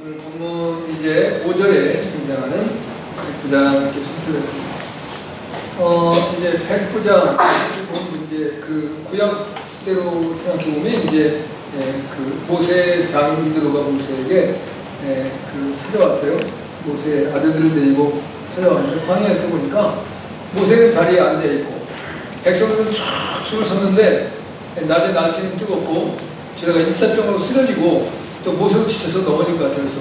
오늘 본문 이제 5절에 등장하는 백부장 이렇게 선포했습니다. 이제 백부장 이제 그 구약 시대로 생각해 보면 이제 그 모세 장인 이드로가 모세에게 그 찾아왔어요. 모세 아들들을 데리고 찾아왔는데 광야에서 보니까 모세는 자리에 앉아 있고 백성들은 쫙 줄을 섰는데 낮에 날씨는 뜨겁고 게다가 일사병으로 쓰러지고 또 모세도 지쳐서 넘어질 것 같아서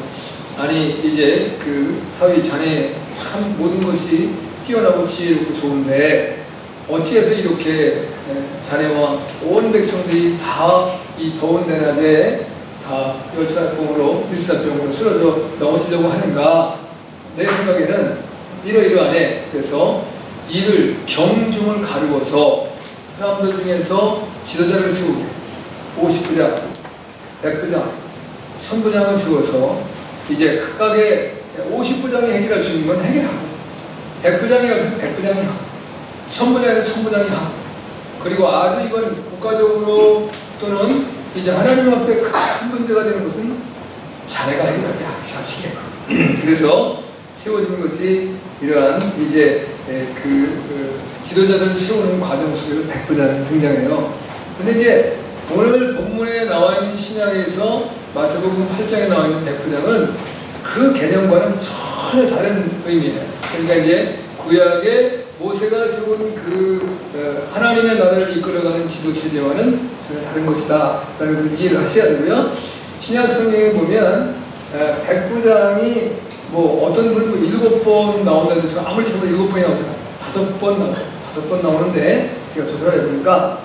아니 이제 그 사위 자네 참 모든 것이 뛰어나고 지혜롭고 좋은데 어찌해서 이렇게 자네와 온 백성들이 다 이 더운 대낮에 다 일사병으로 쓰러져 넘어지려고 하는가? 내 생각에는 이러이러하네. 그래서 이를 경중을 가르고서 사람들 중에서 지도자를 세우고 50부장, 100부장, 1000부장을 세워서 이제 각각의 50부장이 해결할 수 있는 건 해결하고 100부장이 가서 100부장이 하고 1000부장에서 1000부장이 하고 그리고 아주 이건 국가적으로 또는 이제 하나님 앞에 큰 문제가 되는 것은 자네가 해결하게 하시게. 그래서 세워지는 것이 이러한 이제 그 지도자들을 세우는 과정 속에서 백부장이 등장해요. 근데 이제 오늘 본문에 나와 있는 신약에서 마태복음 8장에 나와 있는 백부장은 그 개념과는 전혀 다른 의미예요. 그러니까 이제 구약의 모세가 세운 그 하나님의 나라를 이끌어가는 지도 체제와는 전혀 다른 것이다 라는 걸 이해를 하셔야 되고요. 신약 성경에 보면 백부장이 뭐 어떤 분은 7번 나온다는데 제가 아무리 쳐도 7번이 나오잖아요. 5번 나오는데 제가 조사를 해보니까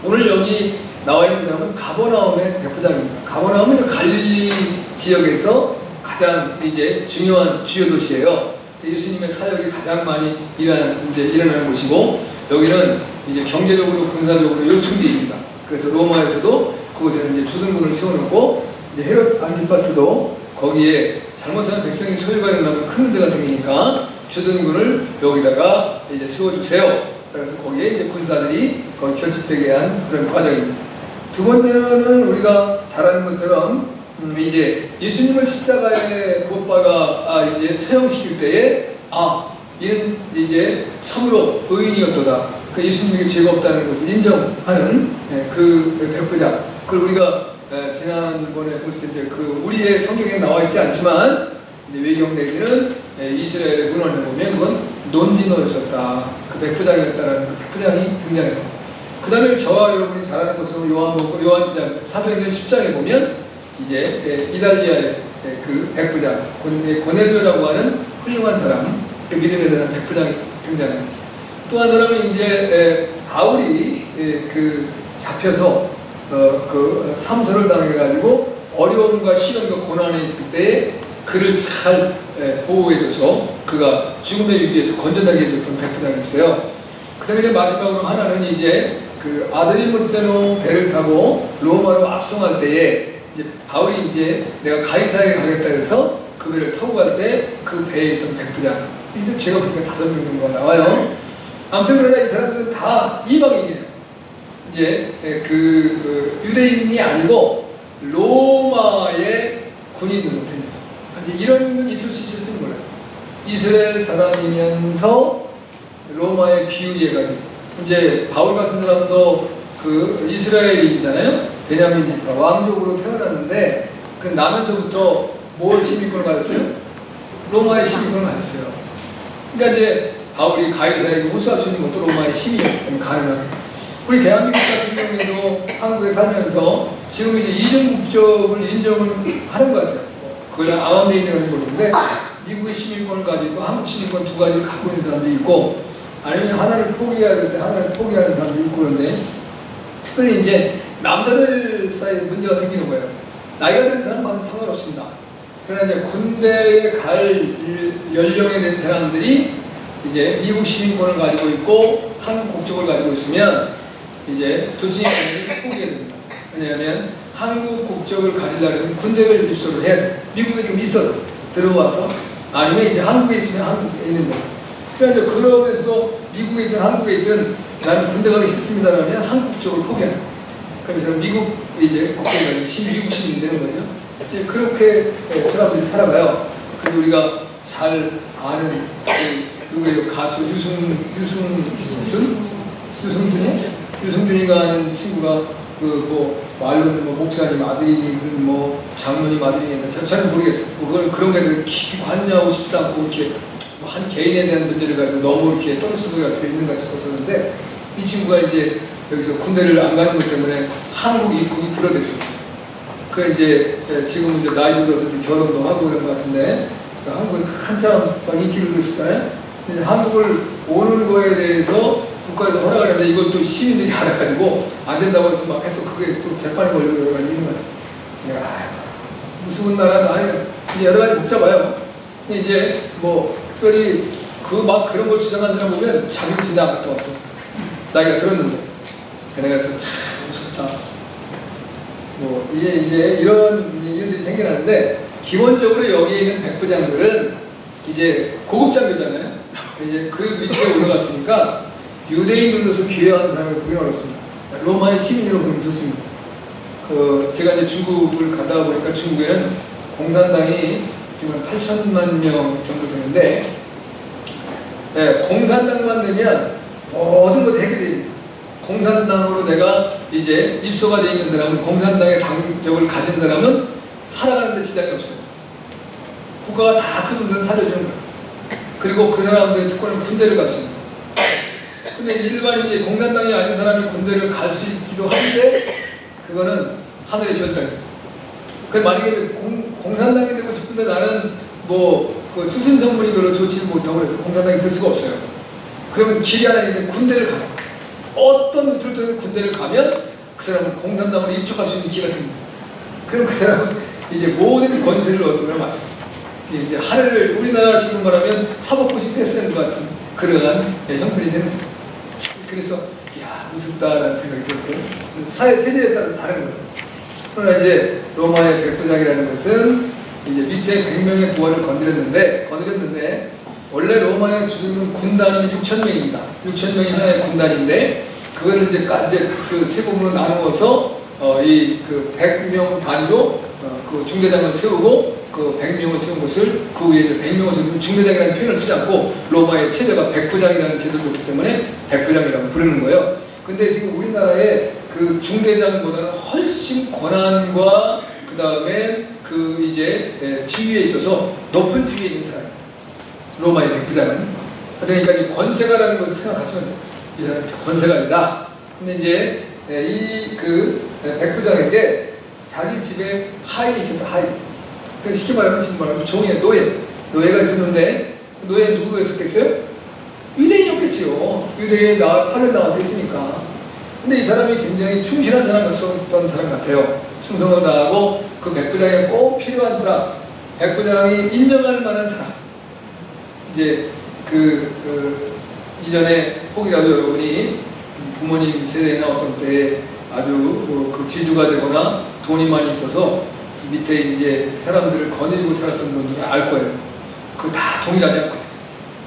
오늘 여기 나와 있는 사람은 가버나움의 백부장입니다. 가버나움은 갈릴리 지역에서 가장 이제 중요한 주요 도시예요. 예수님의 사역이 가장 많이 일어나는 곳이고 여기는 이제 경제적으로 군사적으로 요충지입니다. 그래서 로마에서도 그곳에는 이제 주둔군을 세워놓고 이제 헤롯 안티파스도 거기에 잘못하면 백성이 소유가 일어나면 큰 문제가 생기니까 주둔군을 여기다가 이제 세워주세요. 그래서 거기에 이제 군사들이 거기 결집되게 한 그런 과정입니다. 두 번째는 우리가 잘 아는 것처럼 이제 예수님을 십자가에 못 박아 이제 처형시킬 때에 이는 이제 참으로 의인이었도다. 그 예수님에게 죄가 없다는 것을 인정하는 그 백부장. 그걸 우리가 지난번에 볼 때 이제 그 우리의 성경에 나와 있지 않지만 이제 외경 내기는 이스라엘의 문헌을 보면 그건 논지노였었다. 그 백부장이었다라는 그 백부장이 등장해요. 그 다음에 저와 여러분이 잘 아는 것처럼 요한장 사도행전 10장에 보면 이제 이달리아의 그 백부장 고넬료라고 하는 훌륭한 사람, 그 믿음의 사람 백부장이 등장해요. 또 한 사람은 이제 바울이 그 잡혀서 그 참소를 당해가지고 어려움과 시련과 고난에 있을 때 그를 잘 보호해줘서 그가 죽음의 위기에서 건져나게 해줬던 백부장이 있어요. 그 다음에 이제 마지막으로 하나는 이제 그 아들이 못되는 배를 타고 로마로 압송할 때에 이제 바울이 이제 내가 가이사에 가겠다 해서 그 배를 타고 갈 때 그 배에 있던 백부장 이제 제가 보니까 5명 정도가 나와요. 아무튼 그러나 이 사람들은 다 이방인이에요. 이제 그 유대인이 아니고 로마의 군인으로 된 사람. 이제 이런 건 있을 수 있을지 몰라요. 이스라엘 사람이면서 로마에 비유해가지고 이제 바울 같은 사람도 그 이스라엘인이잖아요. 베냐민이니까 왕족으로 태어났는데 그 나면서부터 뭘 시민권을 가졌어요? 로마의 시민권을 가졌어요. 그러니까 이제 바울이 가이사에게 호소할 수 있는 것도 로마의 시민이면 가능한. 우리 대한민국 같은 경우에도 한국에 살면서 지금 이제 이중 국적을 인정을 하는 것 같아요. 그걸 아마메인이라는 모르는데 미국의 시민권을 가지고 있고 한국 시민권 두 가지를 갖고 있는 사람도 있고 아니면 하나를 포기해야 될 때 하나를 포기하는 사람도 있고 그런데 특별히 이제 남자들 사이에 문제가 생기는 거예요. 나이가 든 사람은 상관없습니다. 그러나 이제 군대에 갈 연령에 된 사람들이 이제 미국 시민권을 가지고 있고 한국 국적을 가지고 있으면 이제 둘 중에 하나를 포기해야 됩니다. 왜냐하면 한국 국적을 가지려면 군대를 입소를 해야 돼요. 미국에 지금 있어도 들어와서 아니면 이제 한국에 있으면 한국에 있는데 그러니까 이제 그러면서도 미국에 있든 한국에 있든 나는 군대 가기 싫습니다라면 한국 국적을 포기해요. 그래서 미국 이제 국적이 미국 시민이 되는 거죠. 이제 그렇게 사람들이 살아가요. 그래서 우리가 잘 아는 누구예요? 가수 유승준이가 하는 친구가 그 뭐 말로는 뭐 목사님 아들이니 무슨 뭐 장로님 아들이니 잘 모르겠어요. 그걸 그런 거에 깊이 관여하고 싶지 않고 이렇게 한 개인에 대한 문제를 가지고 너무 이렇게 떠들썩하게 필요 있는가 싶었었는데, 이 친구가 이제 여기서 군대를 안 가는 것 때문에 한국 입국이 불허됐었어요. 그 이제 지금 이제 나이 들어서 결혼도 하고 그런 것 같은데, 그러니까 한국에서 한참 막 인기를 끌었잖아요. 근데 한국을 오는 거에 대해서 국가에서 허락을 했는데 이걸 또 시민들이 알아가지고 안 된다고 해서 막 해서 그게 또 재판에 걸리고 여러 가지 있는 거예요. 내가 무서운 나라다. 이제 여러 가지 복잡해요. 근데 이제 뭐 특별히 막 그런 걸 주장하는 사람 보면 자기도 군대 안 갔다 왔어. 나이가 들었는데. 내가 그래서 참 무섭다. 뭐 이제 이런 일들이 생겨나는데, 기본적으로 여기에 있는 백부장들은 이제 고급 장교잖아요. 이제 그 위치에 올라갔으니까 유대인들로서 귀화한 사람을 보기 어렵습니다. 로마의 시민으로 보기 좋습니다. 제가 이제 중국을 가다 보니까 중국에는 공산당이 지금 8천만 명 정도 되는데, 공산당만 되면 모든 것이 해결됩니다. 공산당으로 내가 이제 입소가 되어 있는 사람은, 공산당의 당적을 가진 사람은 살아가는 데 지장이 없어요. 국가가 다 그분들은 살려주는 거예요. 그리고 그 사람들의 특권은 군대를 갈 수 있는 거예요. 근데 일반 이제 공산당이 아닌 사람이 군대를 갈 수 있기도 한데, 그거는 하늘의 별따기예요. 만약에 공산당이 되고 싶은데 나는 그 추신 성분이 별로 좋지 못하고 그래서 공산당이 될 수가 없어요. 그러면 길이 하나 있는데 군대를 가요. 어떤 루트든 군대를 가면 그 사람은 공산당으로 입촉할 수 있는 기회가 생깁니다. 그럼 그 사람은 이제 모든 권세를 얻는 거랑 마찬가지입니다. 이제 하늘을, 우리나라 지금 말하면 사법부시 패스하는 것 같은 그러한 형편이 되는 거예요. 그래서 무섭다라는 생각이 들었어요. 사회 체제에 따라서 다른 거예요. 그러나 이제 로마의 백부장이라는 것은 이제 밑에 100명의 부하를 건드렸는데 원래 로마의 주둔 군단은 6,000명입니다. 6,000명이 하나의 군단인데, 그거를 이제 그 세 부분으로 나누어서 그 100명 단위로 그 중대장을 세우고, 그 100명을 세운 것을 그 위에 이제 100명을 세우면 중대장이라는 표현을 쓰지 않고 로마의 체제가 백부장이라는 제도를 줬기 때문에 백부장이라고 부르는 거예요. 근데 지금 우리나라의 그 중대장보다는 훨씬 권한과 그 다음에 그 이제 지위에 있어서 높은 지위에 있는 사람이에요. 로마의 백부장은. 그러니까 이 권세가라는 것을 생각하시면 돼요. 이 사람이 권세가이다. 근데 이제 이 그 백부장에게 자기 집에 하인이 있었다. 하인. 그러니까 쉽게 말하면 지금 말하면 종의 노예가 있었는데, 노예 누구가 있었겠어요? 유대인이었겠지요. 유대인 팔을 나와서 있으니까. 근데 이 사람이 굉장히 충실한 사람 같았던 사람 같아요. 충성을 다하고 그 백부장에 꼭 필요한 사람, 백부장이 인정할 만한 사람. 이제 이전에 혹이라도 여러분이 부모님 세대나 어떤 때에 아주 그 지주가 되거나 돈이 많이 있어서 밑에 이제 사람들을 거느리고 살았던 분들은 알 거예요. 그거 다 동일하지 않거든요.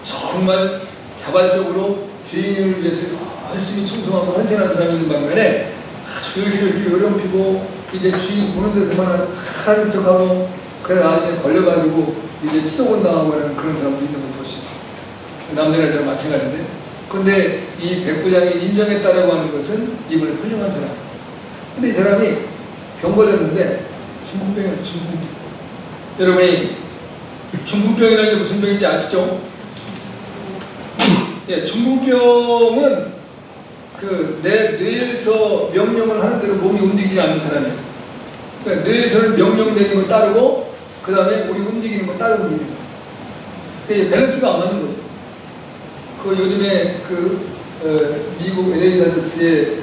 정말 자발적으로 주인을 위해서 열심히 충성하고 헌신하는 사람이 있는 반면에 아주 이렇게 요령피고 이제 주인 보는 데서만 사는 척하고, 그래서 나중에 걸려가지고 이제 치도곤 당하고 하는 그런 사람도 있는 걸 볼 수 있어요. 남들이나 저랑 마찬가지인데, 근데 이 백부장이 인정했다라고 하는 것은 이분은 훌륭한 사람이었어요. 근데 이 사람이 병 걸렸는데 중풍병이에요. 중풍병. 여러분이 중풍병이라는 게 무슨 병인지 아시죠? 중풍병은 내 뇌에서 명령을 하는 대로 몸이 움직이지 않는 사람이에요. 그러니까 뇌에서는 명령되는 거 따르고, 그 다음에 우리 움직이는 거 따르고 움직이는 거예요. 밸런스가 안 맞는 거죠. 요즘에 미국 LA 다저스의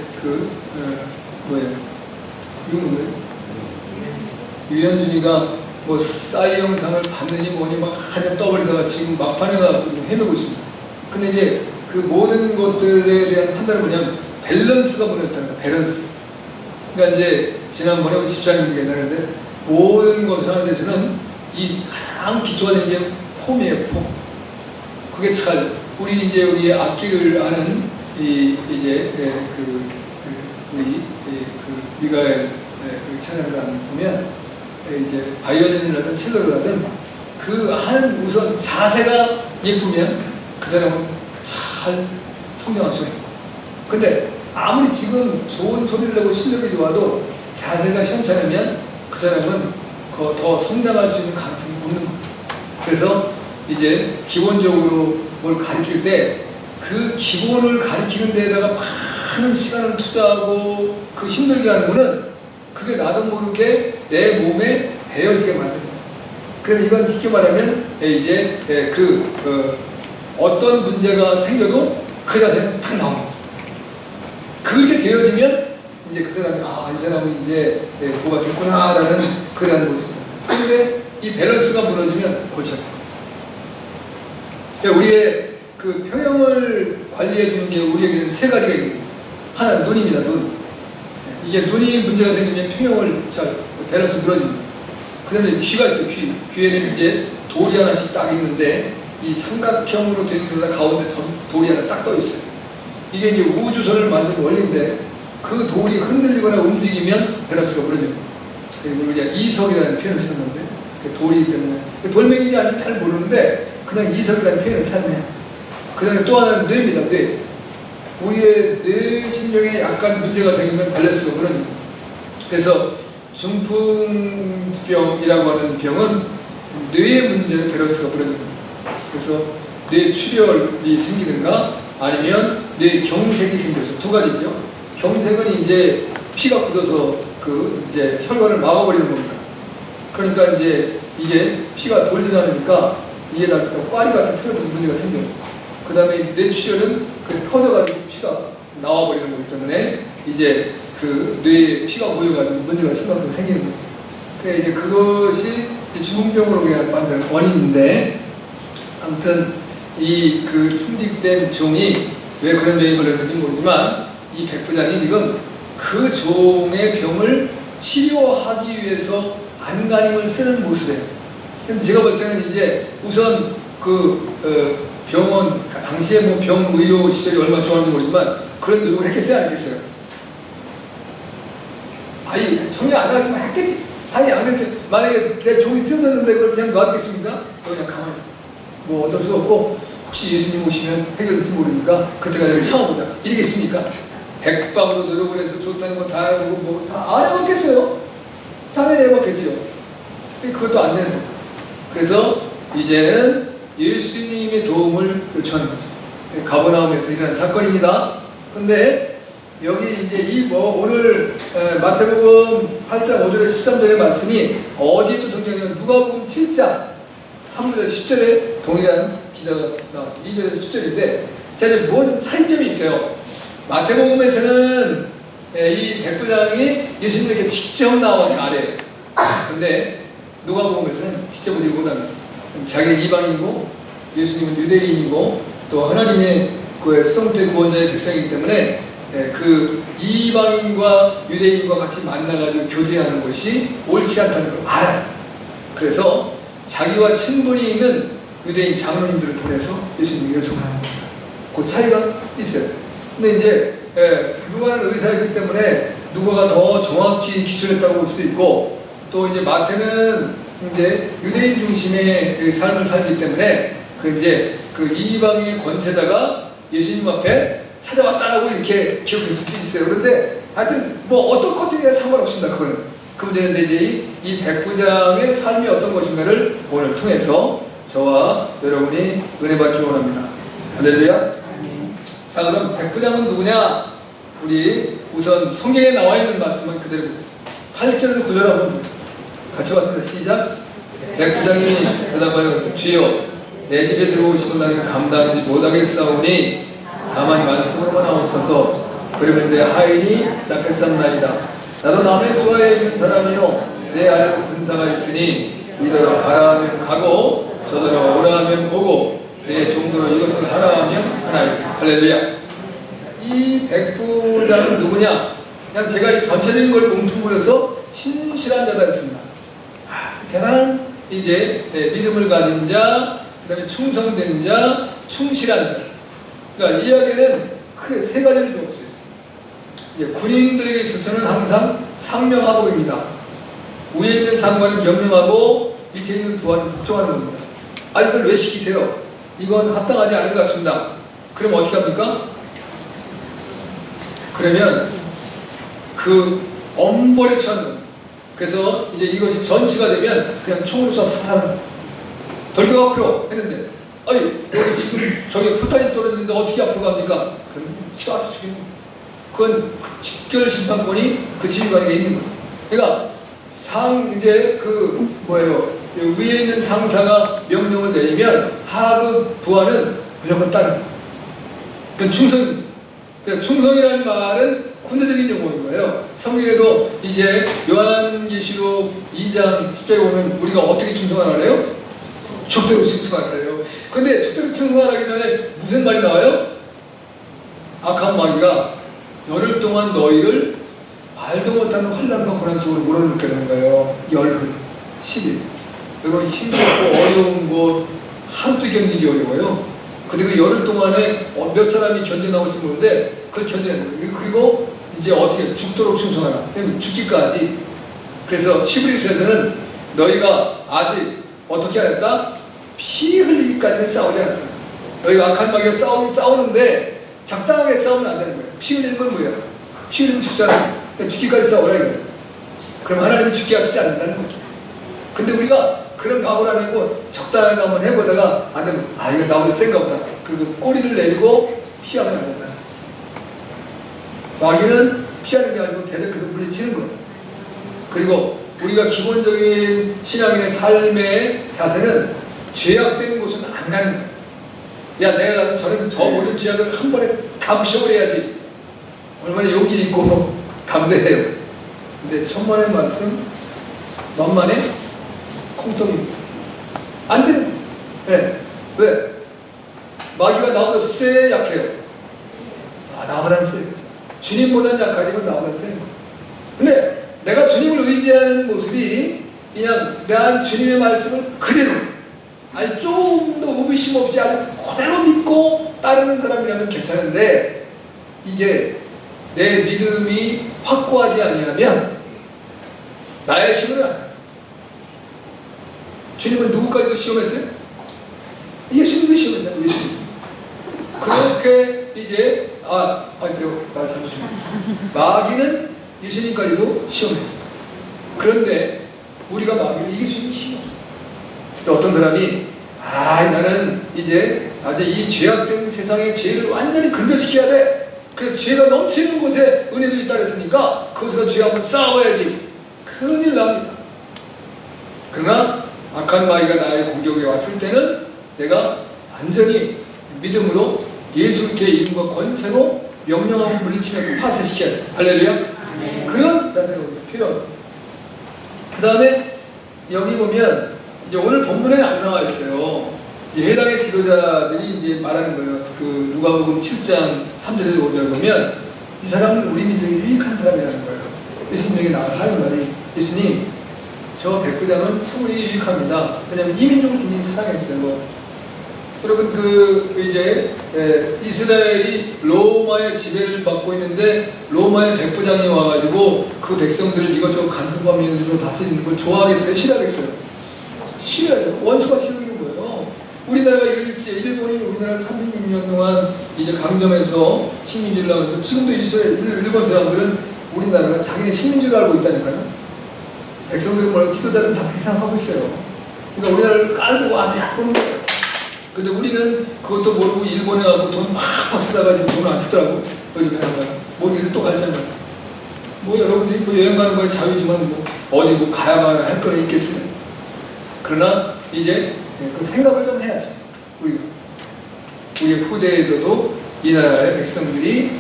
유현준이가 뭐 싸이 영상을 받느니 뭐니 막 한참 떠버리다가 지금 막판에 가서 헤매고 있습니다. 근데 이제 그 모든 것들에 대한 판단은 뭐냐면 밸런스가 무너졌다는 거예요. 밸런스. 그러니까 이제 지난번에 집사님 얘기했는데, 모든 것을 하는 데서는 이 가장 기초가 되는 게 폼이에요. 폼. 그게 잘 우리 이제 여기 악기를 아는 우리 미가엘 그 찬양을 보면 이제 바이올린을 하든 첼로를 하든 그 하는 우선 자세가 예쁘면 그 사람은 잘 성장할 수가 있고, 근데 아무리 지금 좋은 소리를 내고 실력이 좋아도 자세가 현찮으면 그 사람은 더 성장할 수 있는 가능성이 없는 거예요. 그래서 이제 기본적으로 뭘 가르칠 때 그 기본을 가르치는 데에다가 많은 시간을 투자하고 그 힘들게 하는 거는 그게 나도 모르게 내 몸에 배어지게 만드는 거예요. 그럼 이건 쉽게 말하면 이제 어떤 문제가 생겨도 그 자세는 탁 나오는 거예요. 그렇게 되어지면 이제 그 사람이 이 사람은 이제 뭐가 됐구나라는 그런 모습입니다. 그런데 이 밸런스가 무너지면 골치 아픈 거예요. 그러니까 우리의 그 평형을 관리해 주는 게 우리에게는 세 가지가 있거든요. 하나는 눈입니다. 눈. 이게 눈이 문제가 생기면 평형을 잘 밸런스 무너집니다. 그 다음에 귀가 있어요. 귀에는 이제 돌이 하나씩 딱 있는데 이 삼각형으로 된 데다 가운데 돌이 하나 딱 떠 있어요. 이게 이제 우주선을 만든 원리인데 그 돌이 흔들리거나 움직이면 밸런스가 무너집니다. 그리고 우리가 이석이라는 표현을 쓰는데 그 돌이기 때문에 돌멩이인지 아닌지 잘 모르는데 그냥 이석이라는 표현을 사용해요. 그 다음에 또 하나는 뇌입니다. 뇌. 우리의 뇌 신경에 약간 문제가 생기면 밸런스가 무너집니다. 그래서 중풍병이라고 하는 병은 뇌의 문제로 밸런스가 무너집니다. 그래서 뇌 출혈이 생기든가 아니면 뇌 경색이 생겨서 두 가지죠. 경색은 이제 피가 굳어서 이제 혈관을 막아버리는 겁니다. 그러니까 이제 이게 피가 돌지 않으니까 이게 다 꽈리 같은 틀어진 문제가 생겨요. 그 다음에 뇌출혈은 터져가지고 피가 나와버리는 거기 때문에 이제 뇌에 피가 모여가지고 문제가 심각하게 생기는 거죠. 그러니까 이제 그것이 중풍병으로 만든 원인인데, 아무튼 이 충직된 종이 왜 그런 병이 걸렸는지 모르지만 이 백부장이 지금 그 종의 병을 치료하기 위해서 안간힘을 쓰는 모습이에요. 근데 제가 볼 때는 이제 우선 병원, 당시에 뭐 병의료 시설이 얼마나 좋았는지 모르지만 그런 노력을 했겠어요? 안 했겠어요? 정리 안 하지만 했겠지. 당연히 안 했어요. 만약에 내 종이 쓰였는데 그걸 그냥 놔두겠습니까? 그냥 가만히 있어. 뭐 어쩔 수 없고 혹시 예수님 오시면 해결될지 모르니까 그때까지 참아보자. 이러겠습니까? 백방으로 노력을 해서 좋다는 거 다 해보고 뭐 다 안 해봤겠어요? 당연히 해봤겠죠. 그것도 안 되는 거예요. 그래서 이제는 예수님의 도움을 요청하는 거죠. 가버나움에서 일어난 사건입니다. 근데 여기 이제 오늘 마태복음 8장 5절에 13절의 말씀이 어디에 또 등장하냐면 누가복음 7장 3절에 10절에 동일한 기사가 나왔어요. 2절에서 10절인데 자, 이제 뭐 차이점이 있어요. 마태복음에서는 이 백부장이 예수님에게 직접 나와서 아래요. 근데 누가복음에서는 직접 오지 못합니다. 자기는 이방인이고 예수님은 유대인이고 또 하나님의 성도의 구원자의 백성이기 때문에 그 이방인과 유대인과 같이 만나가지고 교제하는 것이 옳지 않다는 걸 알아요. 그래서 자기와 친분이 있는 유대인 장로님들을 보내서 예수님이 요청을 하는 겁니다. 그 차이가 있어요. 근데 이제 누가는 의사이기 때문에 누가가 더 정확히 기술했다고 볼 수도 있고, 또 이제 마태는 이제 유대인 중심의 삶을 살기 때문에 이제 이방인의 권세자가 예수님 앞에 찾아왔다라고 이렇게 기억했을 수도 있어요. 그런데 하여튼 뭐 어떤 것들이야 상관없습니다. 그거는. 그 문제는 이제 이 백부장의 삶이 어떤 것인가를 오늘 통해서 저와 여러분이 은혜 받기 원합니다. 할렐루야. 자, 그럼 백부장은 누구냐? 우리 우선 성경에 나와 있는 말씀은 그대로 보겠습니다. 8절에서 9절 한번 보겠습니다. 같이 봤습니다. 시작. 백부장이 대답하여 주여 내 집에 들어오시면 나는 감당하지 못하겠사오니 다만 말씀으로만 하옵소서. 그러면 내 하인이 낫겠사옵나이다. 나도 남의 수하에 있는 사람이요 내 아래도 군사가 있으니 이더러 가라 하면 가고 저더러 오라 하면 오고 내 종도로 이것을 하라 하면 하나이다. 할렐루야. 이 백부장은 누구냐? 그냥 제가 이 전체적인 걸 뭉뚱그려서 신실한 자다 했습니다. 대단한 이제 믿음을 가진 자, 그 다음에 충성된 자, 충실한 자. 그러니까 이야기는 크게 세 가지를 좀 볼 수 있어요. 군인들에게 있어서는 항상 상명하복입니다. 위에 있는 상관은 명령하고 밑에 있는 부하는 복종하는 겁니다. 아, 이걸 왜 시키세요? 이건 합당하지 않은 것 같습니다. 그럼 어떻게 합니까? 그러면 그 엄벌에 처하는 겁니다. 그래서 이제 이것이 전시가 되면 그냥 총으로 쏴서 사살합니다. 돌격 앞으로 했는데, 아니 여기 지금 저기 포탄이 떨어지는데 어떻게 앞으로 갑니까? 그럼 쏴서 죽이는 거예요. 그건 직결 심판권이 그 지휘관에게 있는 거예요. 그러니까 이제 그 뭐예요? 위에 있는 상사가 명령을 내리면 하급 부하는 무조건 따르는 거예요. 그러니까 충성입니다. 그러니까 충성이라는 말은 군대적인 용어인 거예요. 성경에도 이제 요한계시록 2장 10절에 보면 우리가 어떻게 충성하라 그래요? 죽도록 충성하라 그래요. 근데 죽도록 충성하기 전에 무슨 말이 나와요? 악한 마귀가 열흘 동안 너희를 말도 못하는 환난과 고난 속으로 몰아넣게 되는 거예요. 열흘, 10일. 여러분 힘들고 어려운 곳 한두 견디기 어려워요. 근데 그 열흘 동안에 몇 사람이 견뎌나올지 모르는데 그걸 견뎌내는 거예요. 그리고 이제 어떻게 죽도록 충성하라. 죽기까지. 그래서 히브리서에서는 너희가 아직 어떻게 하였다? 피 흘리기까지는 싸우지 않았다. 너희가 악한 마귀가 싸우는데 적당하게 싸우면 안 되는 거예요. 피 흘리는 건 뭐예요? 피 흘리면 죽잖아요. 죽기까지 싸우라 이거예요. 그럼 하나님이 죽게 하시지 않는다는 거죠. 근데 우리가 그런 각오를 안 하고 적당하게 한번 해보다가 안 되면 아 이거 나보다 센가 보다. 그리고 꼬리를 내리고 피하면 안 된다. 마귀는 피하는 게 아니고 대적해서 물리치는 거예요. 그리고 우리가 기본적인 신앙인의 삶의 자세는 죄악된 곳은 안 가는 거예요. 야 내가 가서 저 모든 죄악을 한 번에 다 부셔버려야지. 얼마나 용기 있고 담대해요. 근데 천만의 말씀 만만의 콩떡입니다. 안 되는 거예요. 네. 왜? 마귀가 나보다 쎄 약해요. 나보단 쎄. 주님보단 약하지만 나보단 쎄. 근데 내가 주님을 의지하는 모습이 그냥 난 주님의 말씀을 그대로 아니 조금도 의심 없이 아주 그대로 믿고 따르는 사람이라면 괜찮은데 이게 내 믿음이 확고하지 아니하면 나의 힘은 안 돼. 주님은 누구까지도 시험했어요? 예수님도 시험했잖아요. 예수님. 그렇게 이제 말 잘못했네. 마귀는 예수님까지도 시험했어요. 그런데 우리가 마귀를 이길 수 있는 힘이 없어요. 그래서 어떤 사람이 나는 이제 이 죄악된 세상의 죄를 완전히 근절시켜야 돼. 그래서 죄가 넘치는 곳에 은혜도 있다 그랬으니까 그것과 죄하고 싸워야지. 큰일 납니다. 그러나 악한 마귀가 나의 공격에 왔을 때는 내가 완전히 믿음으로 예수님의 이름과 권세로 명령하고 물리치면서 파쇄시켜야 돼. 할렐루야. 그런 자세가 필요합니다. 그 다음에 여기 보면 이제 오늘 본문에 안 나와 있어요. 이제 해당의 지도자들이 이제 말하는 거예요. 그 누가복음 7장 3절에서 5절 보면 이 사람은 우리 민족에 유익한 사람이라는 거예요. 예수님에게 나와서 하는 말이 예수님 저 백부장은 참 우리에게 유익합니다. 왜냐하면 이 민족을 굉장히 사랑했어요. 여러분 이제 이스라엘이 로마의 지배를 받고 있는데 로마의 백부장이 와가지고 그 백성들을 이것저것 간섭하면서 다스리는 걸 좋아하겠어요? 싫어하겠어요? 싫어요. 원수같이 여기는 거예요. 우리나라가 일본이 우리나라 36년 동안 이제 강점해서 식민지를 하면서 지금도 일본 사람들은 우리나라가 자기네 식민지를 알고 있다니까요. 백성들은 뭐라고 지도자들은 다 배상하고 있어요. 그러니까 우리나라를 깔고 안 보는 거예요. 근데 우리는 그것도 모르고 일본에 가고 돈 팍팍 쓰다가 돈 안 쓰더라고. 요즘에 한번 모르겠는데 또 갈지 않나. 여러분들이 여행 가는 거에 자유지만 어디 가야만 할 거 있겠어요. 그러나 이제 그 생각을 좀 해야죠. 우리 후대에도 이 나라의 백성들이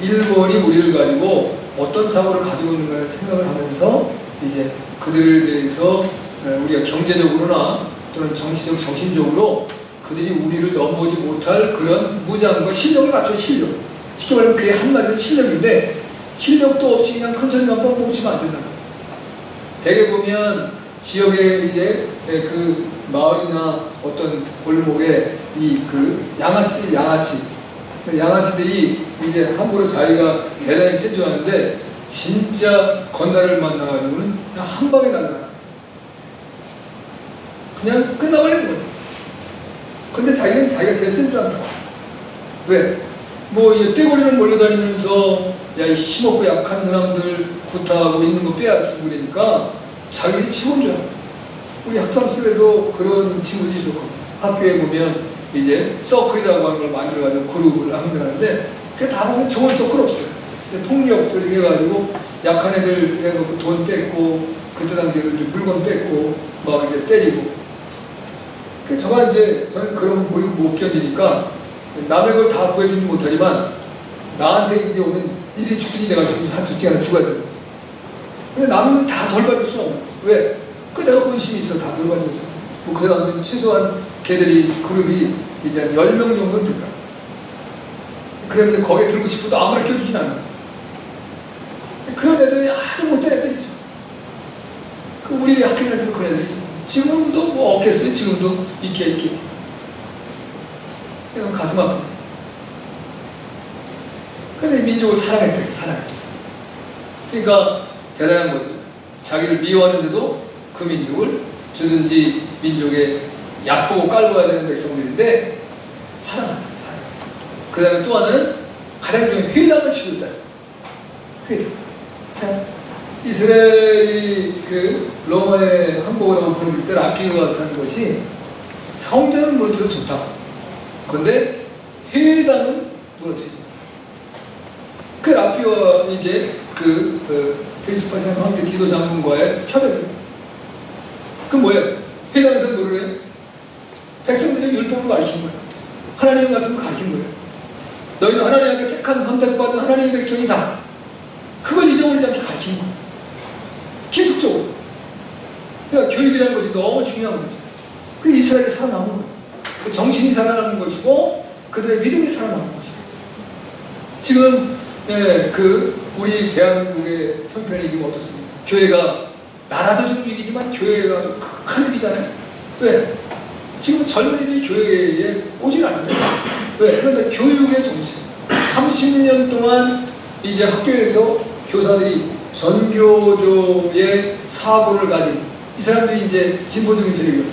일본이 우리를 가지고 어떤 사고를 가지고 있는가를 생각을 하면서 이제 그들에 대해서 우리가 경제적으로나 또는 정치적, 정신적으로 그들이 우리를 넘보지 못할 그런 무장과 실력을 갖춰. 실력. 쉽게 말하면 그게 한마디로 실력인데 실력도 없이 그냥 큰 소리만 뻥뻥 치면 안 된다. 대개 보면 지역에 이제 그 마을이나 어떤 골목에 양아치들이 이제 함부로 자기가 대단히 센 줄 아는데 진짜 건달을 만나가지고는 그냥 한 방에 날라. 그냥 끝나버리는 거예요. 근데 자기는 자기가 제일 센 줄 안다. 왜? 뭐, 이 떼거리를 몰려다니면서, 야, 이 힘없고 약한 사람들 구타하고 있는 거 빼앗고 그러니까 자기들이 최고인 줄 알아. 우리 학창시절에도 그런 친구들이 있었고, 학교에 보면 이제 서클이라고 하는 걸 만들어가지고 그룹을 항상 하는데, 그게 다 보면 좋은 서클 없어요. 폭력 해가지고 약한 애들 해가지고 돈 뺏고, 그때 당시에 물건 뺏고, 막 이제 때리고. 저가 이제, 저는 그런 거 못 견디니까, 남의 걸 다 구해주지 못하지만, 나한테 이제 오는 일이 죽든지 내가 한 두 시간은 죽어야 되는 거죠. 근데 남은 다 덜 받을 수는 없는 거죠. 왜? 그 내가 본심이 있어. 다 덜 받고 있어. 뭐, 그 다음에 최소한 걔들이, 그룹이 이제 한 10명 정도는 되더라. 그러면 거기에 들고 싶어도 아무나 껴주진 않아. 그런 애들이 아주 못된 애들이죠. 그 우리 학교 다닐 때도 그런 애들이 있어. 지금도 뭐 없겠어요. 지금도 있겠지. 그냥 가슴 아프네. 근데 민족을 사랑했다. 사랑했어. 그러니까 대단한 거죠. 자기를 미워하는데도 그 민족을 주든지 민족에 약보고 깔고야 되는 백성들인데 사랑한다. 그 다음에 또 하나는 가장 중요한 회당을 치고 있다. 회당. 자, 이스라엘이 그 로마의 항복을 하고 부르실 때 라피가 와서 하는 것이 성전은 무너뜨려 좋다. 그런데 회당은 무너뜨리지. 그 라피와 이제 필스파산 황제 디도 장군과의 협약입니다. 그 뭐예요? 회당에서 뭐를 해요? 백성들의 율법을 가르친 거예요. 하나님의 말씀을 가르친 거예요. 너희는 하나님께 택한 선택받은 하나님의 백성이다. 그걸 잊어버리지 않게 가르친 거예요. 계속적으로. 그러니까 교육이라는 것이 너무 중요한 거죠. 그 이스라엘이 살아남은 거예요. 그 정신이 살아남는 것이고 그들의 믿음이 살아남는 것이고. 지금 우리 대한민국의 형편이 지금 어떻습니까? 교회가 나라도 좀 위기지만 교회가 큰 위기잖아요. 왜? 지금 젊은이들이 교회에 오질 않는다. 왜? 그런데 교육의 정책. 30년 동안 이제 학교에서 교사들이 전교조의 사고를 가진 이 사람들이 이제 진보적인 세력이요.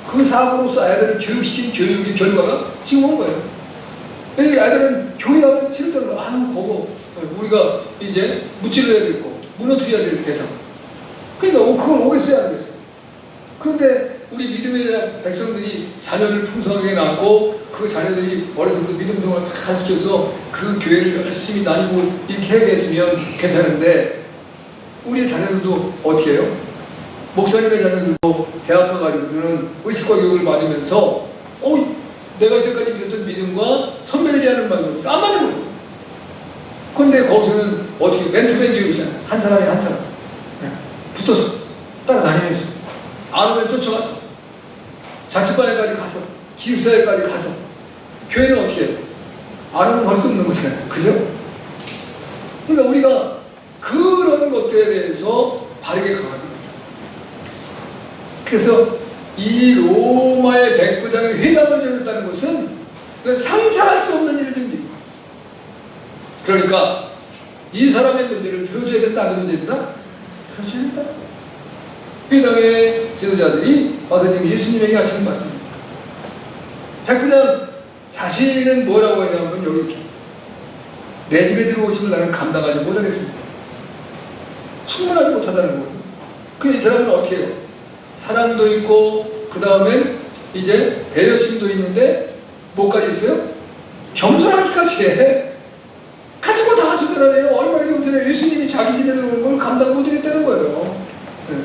그 사고로서 아이들을 교육시킨 교육의 결과가 지금 온 거예요. 아이들은 교회하면 치르더라고요. 그거 우리가 이제 무찌르야 될 거, 무너뜨려야 될 대상. 그러니까 그걸 오겠어요, 안 오겠어요? 그런데 우리 믿음의 백성들이 자녀를 풍성하게 낳고 그 자녀들이 어려서부터 믿음 생활을 잘 지켜서 그 교회를 열심히 다니고 이렇게 해야겠으면 괜찮은데 우리의 자녀들도 어떻게 해요? 목사님의 자녀들도 대학 가가지고서는 의식과 교육을 받으면서 내가 이때까지 믿었던 믿음과 선배들이 하는 말도 안 맞는 거예요. 그런데 거기서는 어떻게 맨투맨 교육이잖아요. 한 사람이 한 사람 붙어서 따라다니면서 안 오면 쫓아가서 자취반에까지 가서 기숙사에까지 가서 교회는 어떻게 해요? 안 오면 할 수 없는 거잖아요. 그죠? 그러니까 우리가 그런 것들에 대해서 바르게 강화합니다. 그래서 이 로마의 백부장이 회당을 지었다는 것은 상상할 수 없는 일을 줍니다. 그러니까 이 사람의 문제를 들어줘야 된다, 안 들어줘야 된다? 들어줘야 된다. 회당의 지도자들이 와서 지금 예수님에게 하시는 말씀입니다. 백부장 자신은 뭐라고 하냐면 여기 이렇게 내 집에 들어오시면 나는 감당하지 못하겠습니다. 충분하지 못하다는 거예요. 그 이 사람은 어떻게 해요? 사랑도 있고 그 다음엔 이제 배려심도 있는데 뭐까지 있어요? 겸손하기까지 해. 가지고 다 조절하네요. 얼마나 겸손해요. 예수님이 자기 집에 들어오는 걸 감당 못하겠다는 거예요. 네.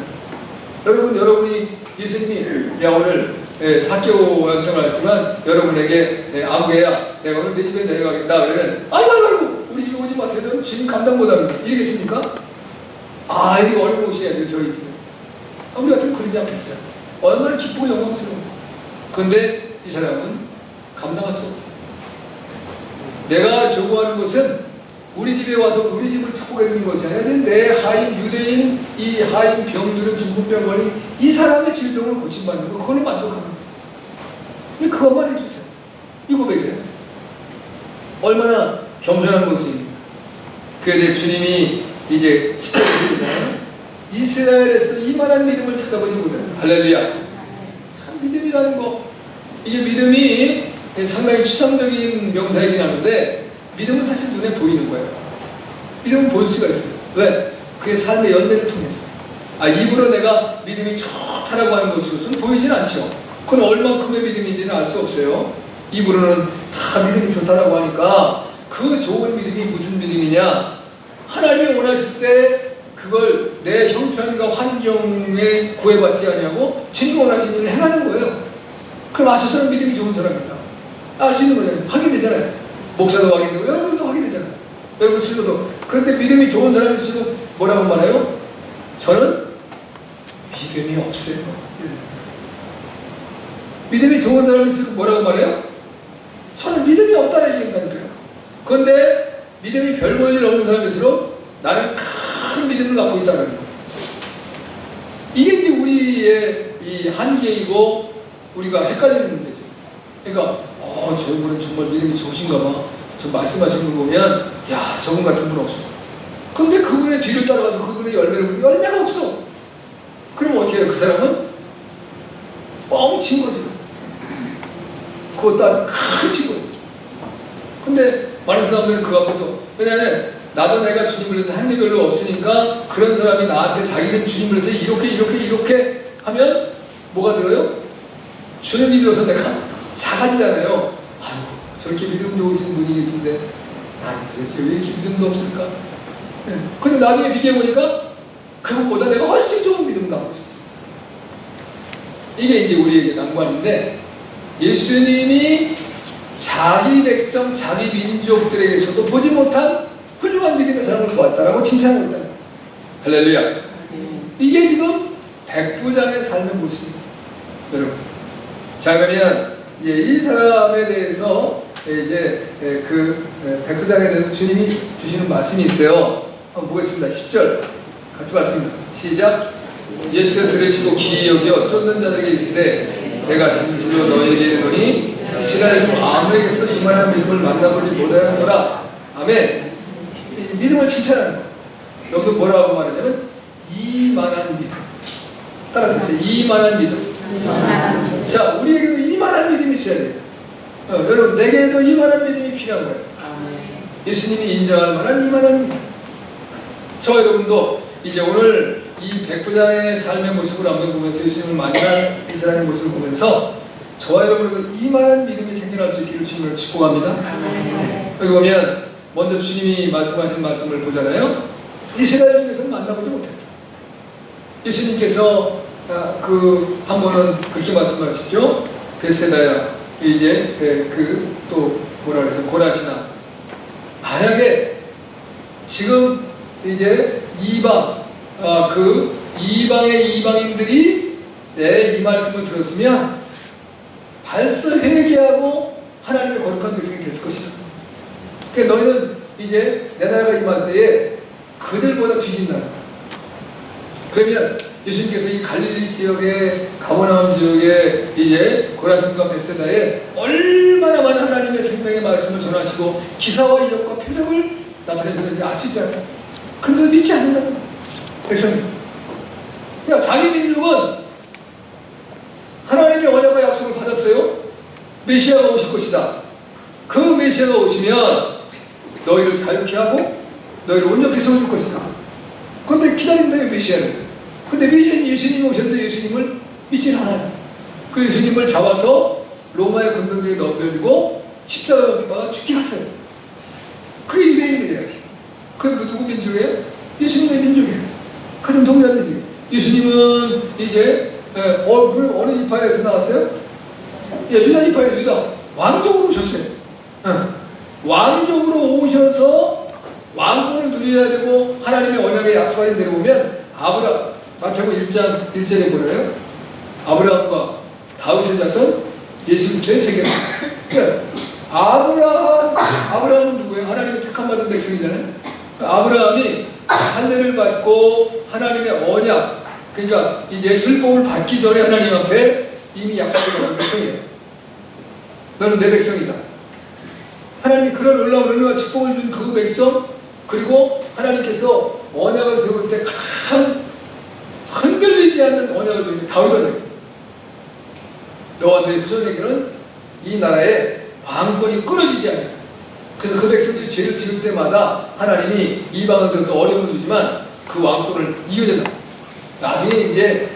여러분이 예수님이 오늘 사개오였던 걸 알지만 여러분에게 아무개야 내가 오늘 내 집에 내려가겠다 그러면 아이고 우리 집에 오지 마세요. 주님 감당 못합니다. 이러겠습니까? 이거 어려운 곳이에요. 저희 집에. 우리 같으면 그러지 않겠어요. 얼마나 기쁘고 영광스러워. 그런데 이 사람은 감당할 수 없다. 내가 요구하는 것은 우리 집에 와서 우리 집을 축복해 주는 것이 아니라 내 하인 유대인 이 하인 병들은 중풍병 걸린 이 사람의 질병을 고침받는 거 그걸로 만족합니다. 그것만 해주세요. 이 고백이에요. 얼마나 겸손한 모습입니다. 그에 대해 주님이 이제 10절에 이스라엘에서 이만한 믿음을 찾아보지 못한다. 할렐루야. 참 믿음이라는 거, 이게 믿음이 상당히 추상적인 명사이긴 하는데 믿음은 사실 눈에 보이는 거예요. 믿음은 볼 수가 있어요. 왜? 그의 삶의 열매를 통해서. 입으로 내가 믿음이 좋다라고 하는 것으로는 보이진 않죠. 그건 얼만큼의 믿음인지는 알 수 없어요. 입으로는 다 믿음이 좋다라고 하니까 그 좋은 믿음이 무슨 믿음이냐? 하나님이 원하실 때 그걸 내 형편과 환경에 구애받지 아니하고 주님이 원하시는 일을 행하는 거예요. 그럼 저 사람 믿음이 좋은 사람이다. 알 수 있는 거잖아요. 확인되잖아요. 목사도 확인되고 여러분도 확인되잖아요. 여러분 신도도. 그런데 믿음이 좋은 사람이 지금 뭐라고 말해요? 저는 믿음이 없어요. 믿음이 좋은 사람이 지금 뭐라고 말해요? 저는 믿음이 없다는 얘기한다니까요. 그런데 믿음이 별 볼 일 없는 사람일수록 나는 큰 믿음을 갖고 있다는 거예요. 이게 이제 우리의 이 한계이고 우리가 헷갈리는 문제죠. 그러니까 저분은 정말 믿음이 좋으신가 봐. 저 말씀하시는 거 보면 야, 저분 같은 분 없어. 근데 그분의 뒤를 따라가서 그분의 열매를 보면 열매가 없어. 그럼 어떻게 해요? 그 사람은 뻥친 거지. 그것도 큰 친구. 근데 많은 사람들은 그 앞에서, 왜냐하면 나도 내가 주님을 위해서 한 게 별로 없으니까 그런 사람이 나한테 자기는 주님을 위해서 이렇게 하면 뭐가 들어요? 주님이 들어서 내가 작아지잖아요. 아유, 저렇게 믿음 좋으신 분이 계신데 나는 도대체 왜 이렇게 믿음도 없을까? 근데 나중에 비교해보니까 그것보다 내가 훨씬 좋은 믿음을 갖고 있어. 이게 이제 우리에게 난관인데, 예수님이 자기 백성, 자기 민족들에게서도 보지 못한 훌륭한 믿음의 사람을 보았다라고 칭찬하고 있다. 할렐루야. 이게 지금 백부장의 삶의 모습입니다. 여러분. 자, 그러면 이제 이 사람에 대해서 이제 그 백부장에 대해서 주님이 주시는 말씀이 있어요. 한번 보겠습니다. 10절 같이 말씀입니다. 시작. 예수께서 들으시고 귀히 여겨 쫓는 자들에게 이르시되 내가 진실로 너희에게 이르노니 이스라엘 중 아무에게서 이만한 믿음을 만나보지 못하였노라. 아멘. 믿음을 칭찬하는 거예요. 여기서 뭐라고 말하냐면 이만한 믿음. 따라서 하세요. 이만한 믿음. 자, 우리에게도 이만한 믿음이 있어야 돼요. 여러분, 내게도 이만한 믿음이 필요한 거예요. 예수님이 인정할 만한 이만한 믿음. 저 여러분도 이제 오늘 이 백부장의 삶의 모습을 한번 보면서 예수님을 만난 이 사람의 모습을 보면서 저와 여러분도 이만한 믿음이 생겨날 수 있기를 주님을 축복합니다. 네. 여기 보면 먼저 주님이 말씀하신 말씀을 보잖아요. 이스라엘 중에서는 만나보지 못했다. 예수님께서 한 번은 그렇게 말씀하시죠. 베세다야 이제 또 뭐라 그래서 고라시나, 만약에 지금 이제 이방의 이방인들이 내 이 말씀을 들었으면 벌써 회개하고 하나님의 거룩한 백성이 됐을 것이다. 그러니까 너희는 이제 내 나라가 임할 때에 그들보다 뒤진다. 그러면 예수님께서 이 갈릴리 지역의 가버나움 지역의 이제 고라심과 벳세다에 얼마나 많은 하나님의 생명의 말씀을 전하시고 기사와 이적과 표적을 나타내셨는지 알 수 있잖아요. 근데 믿지 않는다는 백성이. 그러니까 자기 민족은 하나님의 언약과 약속을 받았어요. 메시아가 오실 것이다. 그 메시아가 오시면 너희를 자유케 하고 너희를 온전히 세워줄 것이다. 그런데 기다린다며 메시아를. 근데 예수님이 오셨는데 예수님을 믿지 않아요. 그 예수님을 잡아서 로마의 군병대에 넘겨주고 십자가에 못 박아 죽게 하세요. 그게 유대인들이에요. 그게 누구 민족이에요? 예수님의 민족이에요. 그런 동일한 민족이에요. 예수님은 이제 어느 지파에서 나왔어요? 유다 지파에서 유다 왕족으로 오셨어요. 왕족으로 오셔서 왕권을 누려야 되고 하나님의 언약에 약속하신 대로 보면 마태복음 1장 1절에 뭐래요? 아브라함과 다윗의 자손 예수 그리스도의 세계입니다. 아브라함은 누구예요? 하나님의 택함받은 백성이잖아요. 아브라함이 할례를 받고 하나님의 언약, 그러니까 이제 율법을 받기 전에 하나님 앞에 이미 약속을 받은 백성이에요. 너는 내 백성이다. 하나님이 그런 놀라운 은혜와 축복을 준 그 백성, 그리고 하나님께서 언약을 세울 때 가장 흔들리지 않는 언약을 보이는 다윗거든요. 너와 너의 후손에게는 이 나라의 왕권이 끊어지지 않아요. 그래서 그 백성들이 죄를 지을 때마다 하나님이 이방을 들어서 어려움을 주지만 그 왕권을 이어진다. 나중에 이제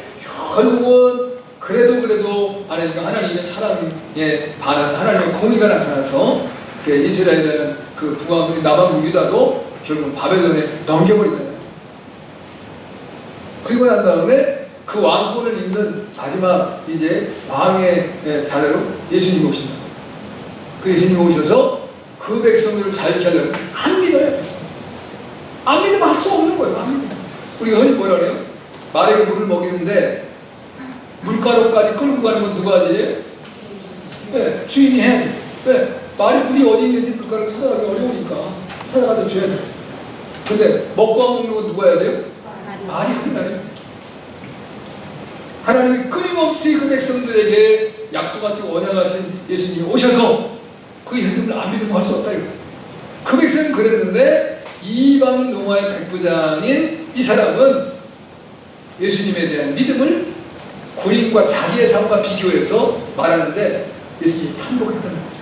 결국은 그래도 안 하니까 하나님의 사랑에 반한 하나님의 공의가 나타나서 이스라엘은 그 북왕 남왕국 유다도 결국 바벨론에 넘겨버리잖아요. 그리고 난 다음에 그 왕권을 잇는 마지막 이제 왕의 자리로 예수님이 오신다. 그 예수님이 오셔서 그 백성들을 자유케 하려고 안 믿어요. 안 믿으면 할 수 없는 거예요. 안 믿으면. 우리가 흔히 뭐라 그래요? 말에게 물을 먹이는데 물가로까지 끌고 가는 건 누가 하지? 네, 주인이 해야 돼. 왜? 말이 물이 어디 있는지 물가를 찾아가기 어려우니까 찾아가서 줘야 돼. 근데 먹고 안 먹는 건 누가 해야 돼요? 말이 하는 날이에요. 하나님이 끊임없이 그 백성들에게 약속하시고 언약하신 예수님이 오셔서 그 예수님을 안 믿으면 할 수 없다 이거. 그 백성은 그랬는데 이방 로마의 백부장인 이 사람은 예수님에 대한 믿음을 군인과 자기의 삶과 비교해서 말하는데 예수님이 탄복했다는 거죠.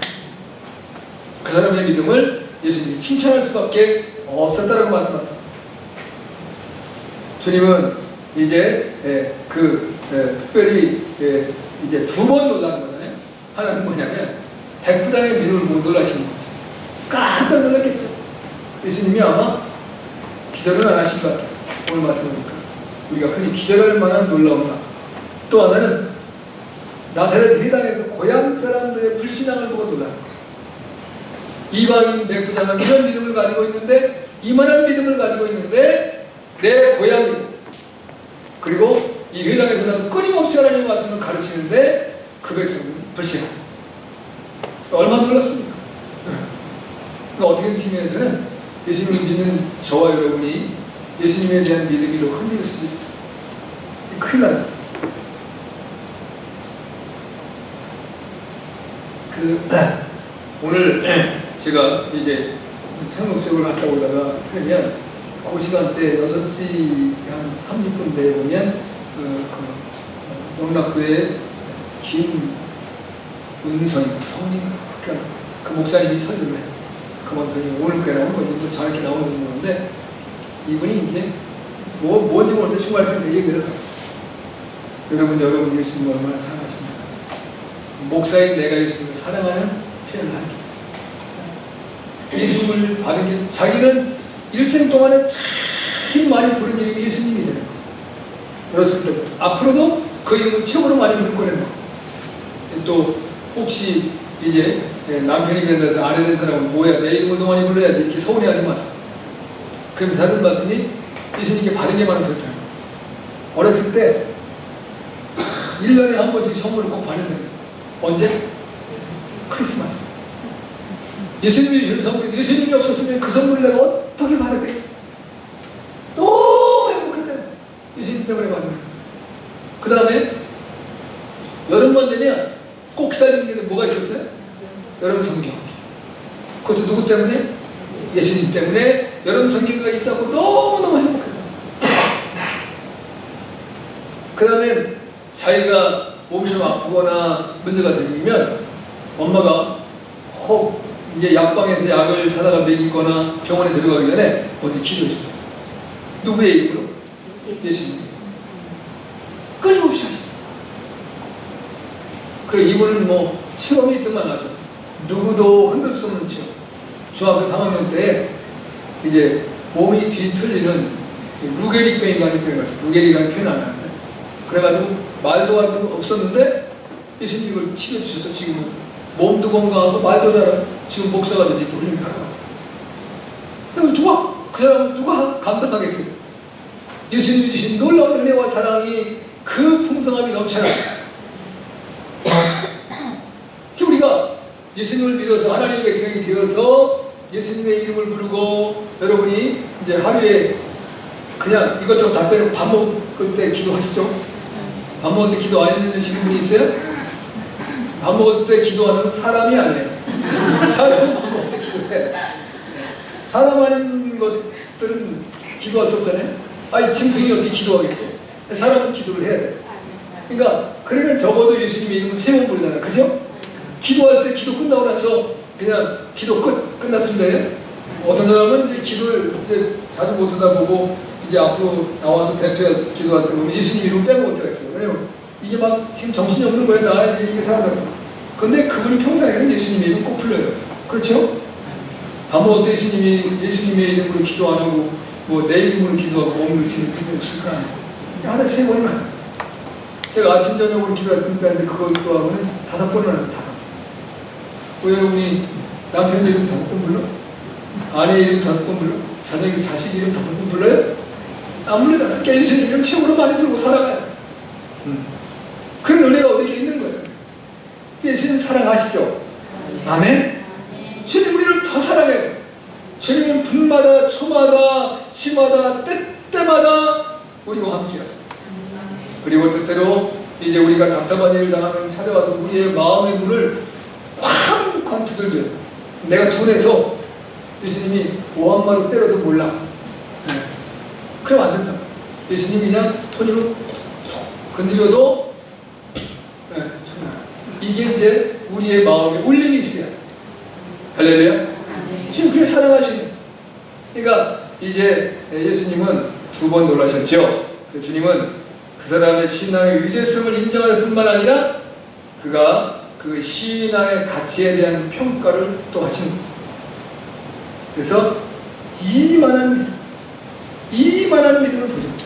그 사람의 믿음을 예수님이 칭찬할 수밖에 없었다라고 말씀하셨습니다. 주님은 이제 특별히 이제 두 번 놀라는 거잖아요. 하나는 뭐냐면 백부장의 믿음을 못 놀라시는 거죠. 깜짝 놀랐겠죠. 예수님이 아마 기절은 안 하신 것 같아요. 오늘 말씀하니까 우리가 흔히 기절할 만한 놀라운 말씀. 또 하나는 나사렛 회당에서 고향 사람들의 불신앙을 보고 놀라는 거예요. 이방인 백부장은 이런 믿음을 가지고 있는데 이만한 믿음을 가지고 있는데 내 고향이고 그리고 이 회당에서는 끊임없이 하나님의 말씀을 가르치는데 그 백성은 불신앙. 얼마나 놀랐습니까? 그러니까 어떻게 측면에서는 예수님을 믿는 저와 여러분이 예수님에 대한 믿음이 더 흔들릴 수도 있어요. 큰일 나요. 오늘 제가 이제 상록색을 갔다 오다가 틀면 그 시간대 6시 한 30분 대 오면 영락교회 김은성이 성님 그 목사님이 설교를 해요. 그 목사님이 오늘 꽤 나오는 거지 또 저렇게 나오는 건데 이분이 이제 뭔지 모르는데 중간에 얘기를 해요. 여러분 예수님을 얼마나 사랑하십니까? 목사인 내가 예수님을 사랑하는 표현을 하는 게 예수님을 받은 게 자기는 일생 동안에 제일 많이 부른 이름이 예수님이 되는 거예요. 어렸을 때부터 앞으로도 그 이름을 최고로 많이 부를 거라는 거예요. 또 혹시 이제 남편이 된다서 아내 된 사람은 뭐야 내 이름을 더 많이 불러야지 이렇게 서운해하지 마세요. 그러면서 하는 말씀이 예수님께 받은 게 많아서 그렇다. 어렸을 때 1년에 한 번씩 선물을 꼭 받는다. 언제? 크리스마스. 예수님이 주는 선물인데 예수님이 없었으면 그 선물을 내가 어떻게 받을까? 너무 행복했다. 예수님 때문에 받는 거예요. 그 다음에 여름만 되면 꼭 기다리는 게 뭐가 있었어요? 여름 성경. 그것도 누구 때문에? 예수님 때문에 여름 성경가 있었고 너무너무 행복해요. 그 다음에 자기가 몸이 좀 아프거나 문제가 생기면 엄마가 혹 이제 약방에서 약을 사다가 먹이거나 병원에 들어가기 전에 먼저 기도해줍니다. 누구의 이름으로? 예수님. 끊임없이 하십니다. 그래 이분은 뭐 체험이 있더만 하죠. 누구도 흔들 수 없는 체험. 중학교 3학년 때 이제 몸이 뒤틀리는 루게릭병인가 하는 병이 왔어요. 루게릭이라는 표현 안 하는데 그래가지고 말도 아주 없었는데 예수님 이걸 치료해주셔서 지금은 몸도 건강하고 말도 잘하고 지금 목사가 돼서 이렇게 훌륭히 살아갑니다. 그 사람은 누가 감당하겠어요? 예수님이 주신 놀라운 은혜와 사랑이 그 풍성함이 넘쳐나요. 우리가 예수님을 믿어서 하나님의 백성이 되어서 예수님의 이름을 부르고 여러분이 이제 하루에 그냥 이것저것 다 빼놓고 밥 먹을 때 기도하시죠? 밥 먹을 때 기도 안 해주시는 분이 있어요? 밥 먹을 때 기도하는 사람이 아니에요. 사람은 밥 먹을 때 기도해. 사람 아닌 것들 들은 기도할 수 없잖아요. 아니 짐승이 어떻게 기도하겠어요? 사람은 기도를 해야 돼. 그러니까 그러면 적어도 예수님의 이름은 3번 부르잖아요. 그죠? 기도할 때 기도 끝나고 나서 그냥 기도 끝났습니다. 어떤 사람은 이제 기도를 이제 자주 못하다 보고 이제 앞으로 나와서 대표 기도할 때 보면 예수님 이름 빼고 올 때가 있어요. 왜냐면 이게 막 지금 정신이 없는 거예요. 나 이게 사람들. 그런데 그분이 평생에는 예수님의 이름 꼭 불러요. 그렇죠? 밥 먹을 때 예수님의 이름으로 기도 안 하고 뭐 내 이름으로 기도하고 몸을 쓰는 필요 없을 거 아니에요. 하루에 3번은 하자. 제가 아침 저녁으로 기도했으니까 이제 그걸 또 하고는 5번을 하는 5번. 여러분이 남편 이름 5번 불러? 아내 이름 5번 불러? 자식 이름 5번 불러요? 안 불러잖아. 그러니까 예수님 이름 최고로 많이 부르고 살아가요. 그런 은혜가 어디에 있는 거예요. 예수님 사랑하시죠? 아멘? 주님 우리를 더 사랑해요. 주님은 분마다 초마다 시마다 때때마다 우리와 함께하세요. 그리고 때때로 이제 우리가 답답한 일을 당하면 찾아와서 우리의 마음의 문을 쾅쾅 두들겨요. 내가 둔해서 예수님이 오한마로 때려도 몰라. 네. 그럼 안 된다. 예수님이 그냥 손으로 건드려도 네, 정말 이게 이제 우리의 마음에 울림이 있어요. 할렐루야. 지금 그렇게 사랑하시는. 그러니까 이제 예수님은 2번 놀라셨죠. 주님은 그 사람의 신앙의 위대성을 인정할 뿐만 아니라 그가 그 신앙의 가치에 대한 평가를 또 하시는 거예요. 그래서 이만한 믿음을 보여줍니다.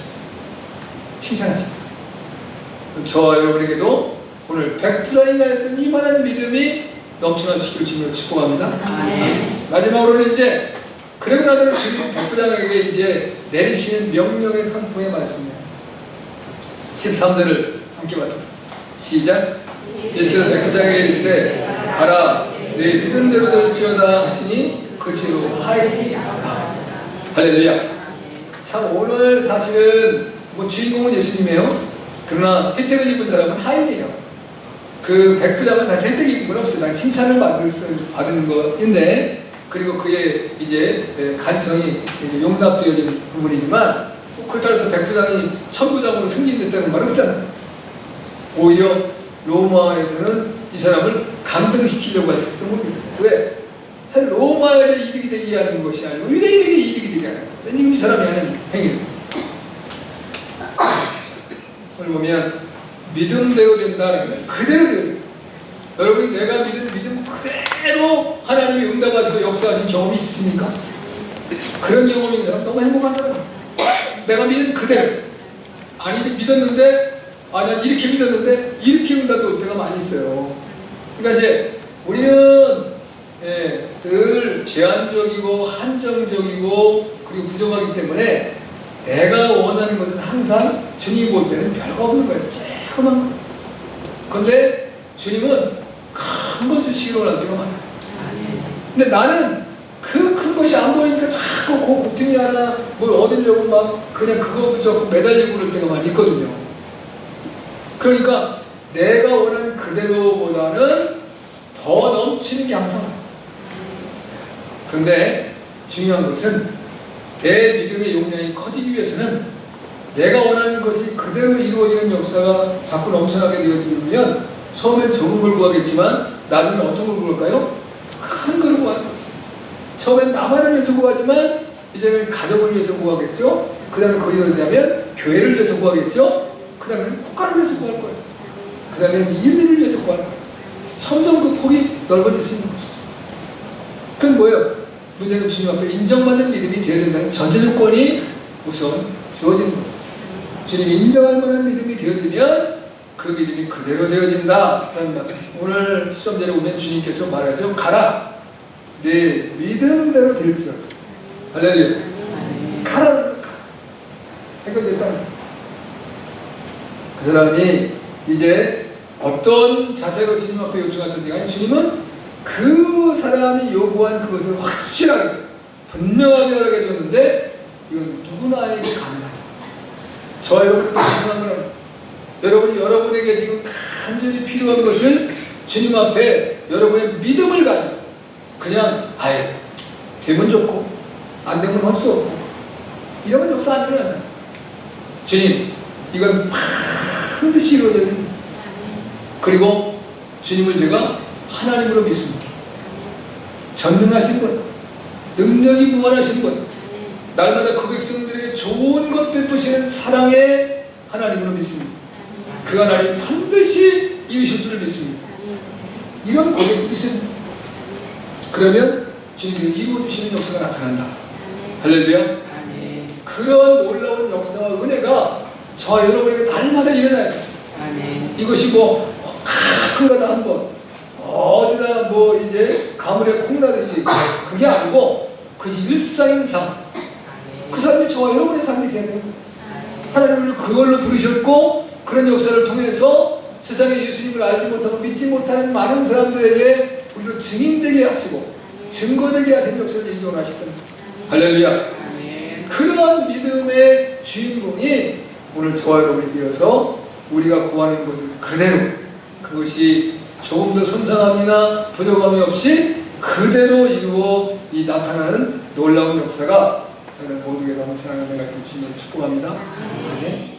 칭찬하십니다. 저와 여러분에게도 오늘 백부장이가 했던 이만한 믿음이 넘쳐나시기를 주님으로 축복합니다. 마지막으로는 이제 그러고 나서는 주님 백부장에게 이제 내리시는 명령의 선포의 말씀이에요. 13절을 함께 봤습니다. 시작. 예수께서 백부장에게 이르시되 가라 내 믿음대로 될지어다 하시니 그치로 하인이 나아가니라. 할렐루야. 참 오늘 사실은 뭐 주인공은 예수님이에요. 그러나 혜택을 입은 사람은 하인이에요. 그 백부장은 사실 혜택이 입은 건 없어요. 칭찬을 받은 것인데 그리고 그의 이제 간청이 용납되어진 부분이지만 그렇다고 해서 백부장이 천부장으로 승진됐다는 말은 없잖아요. 오히려 로마에서는 이 사람을 강등시키려고 했을지도 모르겠어요. 왜? 사실 로마에 이득이 되게 하는 것이 아니고 유대인에게 이득이 되게 하는 거예요. 지금 이 사람이 하는 행위를. 오늘 보면 믿음대로 된다는 거예요. 그대로 돼요. 여러분이 내가 믿은 믿음 그대로 하나님이 응답하시고 역사하신 경험이 있습니까? 그런 경험이 있는 사람 너무 행복하잖아요. 내가 믿은 그대로. 아니 믿었는데 난 이렇게 믿었는데 이렇게 응답이 올 때가 많이 있어요. 그러니까 이제 우리는 늘 제한적이고 한정적이고 그리고 부족하기 때문에 내가 원하는 것은 항상 주님이 볼 때는 별거 없는 거예요. 쬐끔한 거. 그런데 주님은 큰 거 주시기로 할 때가 많아요. 근데 나는 그 큰 것이 안 보이니까 자꾸 그 구퉁이 하나 뭘 얻으려고 막 그냥 그거 붙잡고 매달리고 그럴 때가 많이 있거든요. 그러니까 내가 원하는 그대로보다는 더 넘치는 게 항상 많아요. 그런데 중요한 것은 내 믿음의 용량이 커지기 위해서는 내가 원하는 것이 그대로 이루어지는 역사가 자꾸 넘쳐나게 되어지면 처음엔 적은 걸 구하겠지만 나중에 어떤 걸 구할까요? 큰 걸 구하는 거죠. 처음엔 나만을 위해서 구하지만 이제는 가족을 위해서 구하겠죠. 그 다음에 거기로 되면 교회를 위해서 구하겠죠. 그 다음에는 국가를 위해서 구할 거예요. 그 다음에 인민을 위해서 구할 거예요. 점점 그 폭이 넓어질 수 있는 것이죠. 그건 뭐예요? 문제는 주님 앞에 인정받는 믿음이 되어야 된다는 전제 조건이 우선 주어지는 거죠. 주님 인정할 만한 믿음이 되어지면 그 믿음이 그대로 되어진다라는 말씀. 오늘 시험전에 보면 주님께서 말하죠. 가라. 네 믿음대로 될지어다. 할렐루야. 가라. 해결됐다는 거예요. 그 사람이 이제 어떤 자세로 주님 앞에 요청하든지 간에 주님은 그 사람이 요구한 그것을 확실하게 분명하게 하게 되었는데 이건 누구나에게 가능하다. 저 여러분도 생각을 합니다. 여러분이 여러분에게 지금 간절히 필요한 것을 주님 앞에 여러분의 믿음을 가지고 그냥 되면 좋고 안 되면 할 수 없고 이런 역사 안 일어나요. 주님, 이건 반드시 이루어져야 됩니다. 그리고 주님을 제가 하나님으로 믿습니다. 전능하신 분, 능력이 무한하신 분, 날마다 그 백성들에게 좋은 것 베푸시는 사랑의 하나님으로 믿습니다. 그 하나님 반드시 이루실 줄을 믿습니다. 이런 고백이 있습니다. 그러면 주님께서 이루어주시는 역사가 나타난다. 할렐루야. 그런 놀라운 역사와 은혜가 저와 여러분에게 날마다 일어나야 돼요. 이것이 뭐 가끔가다 한번 어디나 뭐 이제 가물에 콩나듯이 그게 아니고 그것이 일상인 삶. 그 삶이 저와 여러분의 삶이 돼야 돼요. 하나님을 그걸로 부르셨고 그런 역사를 통해서 세상에 예수님을 알지 못하고 믿지 못하는 많은 사람들에게 우리를 증인되게 하시고 증거되게 하신 역사를 이루어 가실 겁니다. 할렐루야. 그러한 믿음의 주인공이 오늘 저와 여러분이 되어서 우리가 구하는 것을 그대로, 그것이 조금 더 손상함이나 부족함이 없이 그대로 이루어 나타나는 놀라운 역사가 저는 모두에게 넘쳐나는 은혜가 있길 주님을 축복합니다. 네.